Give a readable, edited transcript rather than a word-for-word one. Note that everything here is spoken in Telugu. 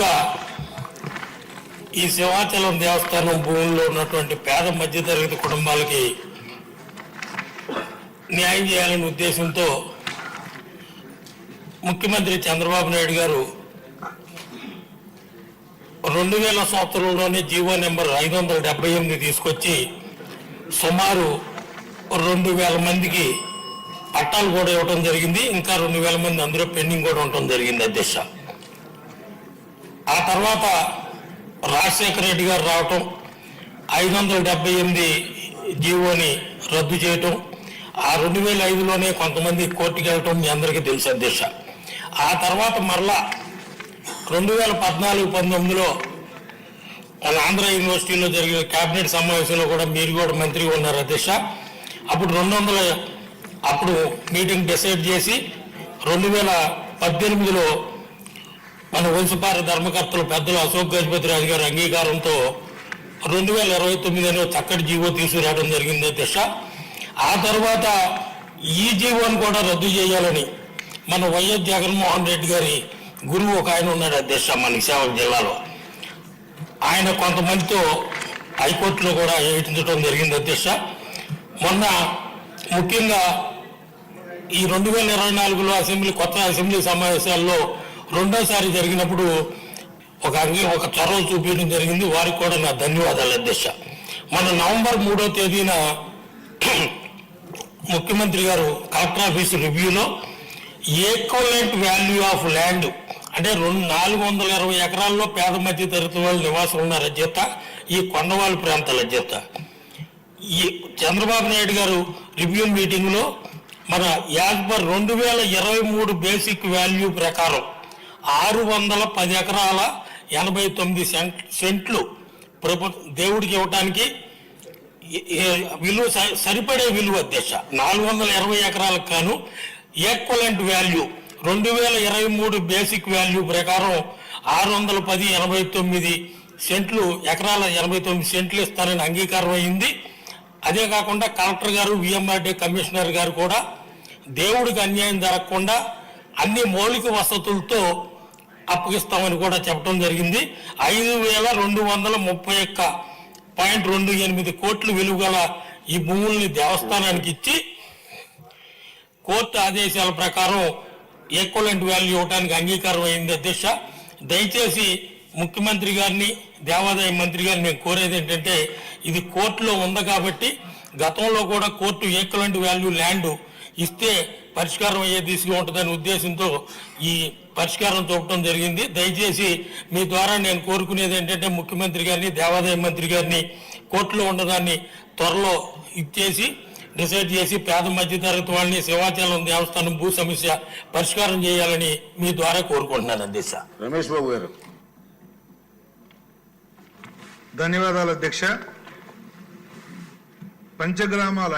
ముందుగా ఈ శివాచలం దేవస్థానం భూముల్లో ఉన్నటువంటి పేద మధ్యతరగతి కుటుంబాలకి న్యాయం చేయాలనే ఉద్దేశంతో ముఖ్యమంత్రి చంద్రబాబు నాయుడు గారు 2000 సంవత్సరంలోనే జీవో నెంబర్ 578 తీసుకొచ్చి సుమారు 2000 మందికి పట్టాలు కూడా ఇవ్వడం జరిగింది. ఇంకా 2000 మంది అందులో పెండింగ్ కూడా ఉండటం జరిగింది అధ్యక్ష. ఆ తర్వాత రాజశేఖర రెడ్డి గారు రావటం, 578 జీవోని రద్దు చేయటం, ఆ 2005లోనే కొంతమంది కోర్టుకి వెళ్ళటం మీ అందరికీ తెలుసు అధ్యక్ష. ఆ తర్వాత మరలా 2014-19లో మన ఆంధ్ర యూనివర్సిటీలో జరిగిన క్యాబినెట్ సమావేశంలో కూడా మీరు కూడా మంత్రిగా ఉన్నారు అధ్యక్ష. అప్పుడు 200 అప్పుడు మీటింగ్ డిసైడ్ చేసి 2018లో మన వంశపార ధర్మకర్తలు పెద్దలు అశోక్ గజపతిరాజు గారి అంగీకారంతో 2029 చక్కటి జీవో తీసుకురావడం జరిగింది అధ్యక్ష. ఆ తర్వాత ఈ జీవోని కూడా రద్దు చేయాలని మన వైఎస్ జగన్మోహన్ రెడ్డి గారి గురువు ఒక ఆయన ఉన్నాడు అధ్యక్ష మన విశాఖ జిల్లాలో. ఆయన కొంతమందితో హైకోర్టులో కూడా వేయించడం జరిగింది అధ్యక్ష. మొన్న ముఖ్యంగా ఈ 2024లో కొత్త అసెంబ్లీ సమావేశాల్లో రెండోసారి జరిగినప్పుడు ఒక చొరవ చూపించడం జరిగింది. వారికి కూడా నా ధన్యవాదాలు అధ్యక్ష. మన నవంబర్ 3వ తేదీన ముఖ్యమంత్రి గారు కలెక్టర్ ఆఫీస్ రివ్యూలో ఈక్వలెంట్ వాల్యూ ఆఫ్ ల్యాండ్ అంటే 420 ఎకరాల్లో పేద మధ్య తరగతి వాళ్ళు నివాసం ఉన్నారు అధ్యక్ష. ఈ కొండవాళ్ళ ప్రాంతాల అధ్యక్ష. ఈ చంద్రబాబు నాయుడు గారు రివ్యూ మీటింగ్లో మన యాజ్ పర్ 2023 బేసిక్ వాల్యూ ప్రకారం 610 ఎకరాల 89 సెంట్లు దేవుడికి ఇవ్వటానికి విలువ సరిపడే విలువ అధ్యక్ష. 420 ఎకరాలకు కాను ఈక్వలెంట్ వాల్యూ 2023 బేసిక్ వాల్యూ ప్రకారం 610 ఎకరాల 89 సెంట్లు ఇస్తారని అంగీకారం అయింది. అదే కాకుండా కలెక్టర్ గారు విఎంఆర్డీ కమిషనర్ గారు కూడా దేవుడికి అన్యాయం జరగకుండా అన్ని మౌలిక వసతులతో అప్పగిస్తామని కూడా చెప్పడం జరిగింది. 5231.28 కోట్లు విలువ గల ఈ భూముల్ని దేవస్థానానికి ఇచ్చి కోర్టు ఆదేశాల ప్రకారం ఈక్వలెంట్ వాల్యూ ఇవ్వడానికి అంగీకారం అయింది అధ్యక్ష. దయచేసి ముఖ్యమంత్రి గారిని దేవాదాయ మంత్రి గారిని నేను కోరేది ఏంటంటే ఇది కోర్టులో ఉంది కాబట్టి గతంలో కూడా కోర్టు ఈక్వలెంట్ వాల్యూ ల్యాండ్ ఇస్తే పరిష్కారం అయ్యే దిశగా ఉంటుందనే ఉద్దేశంతో ఈ పరిష్కారం చూపడం జరిగింది. దయచేసి మీ ద్వారా నేను కోరుకునేది ఏంటంటే ముఖ్యమంత్రి గారిని దేవాదాయ మంత్రి గారిని కోర్టులో ఉండదాన్ని త్వరలో ఇచ్చేసి డిసైడ్ చేసి పేద మధ్యతరగతి వాళ్ళని శివాచలం దేవస్థానం భూ సమస్య పరిష్కారం చేయాలని మీ ద్వారా కోరుకుంటున్నాను అధ్యక్ష. రమేష్ బాబు గారు. ధన్యవాదాలు అధ్యక్ష. 5 గ్రామాలు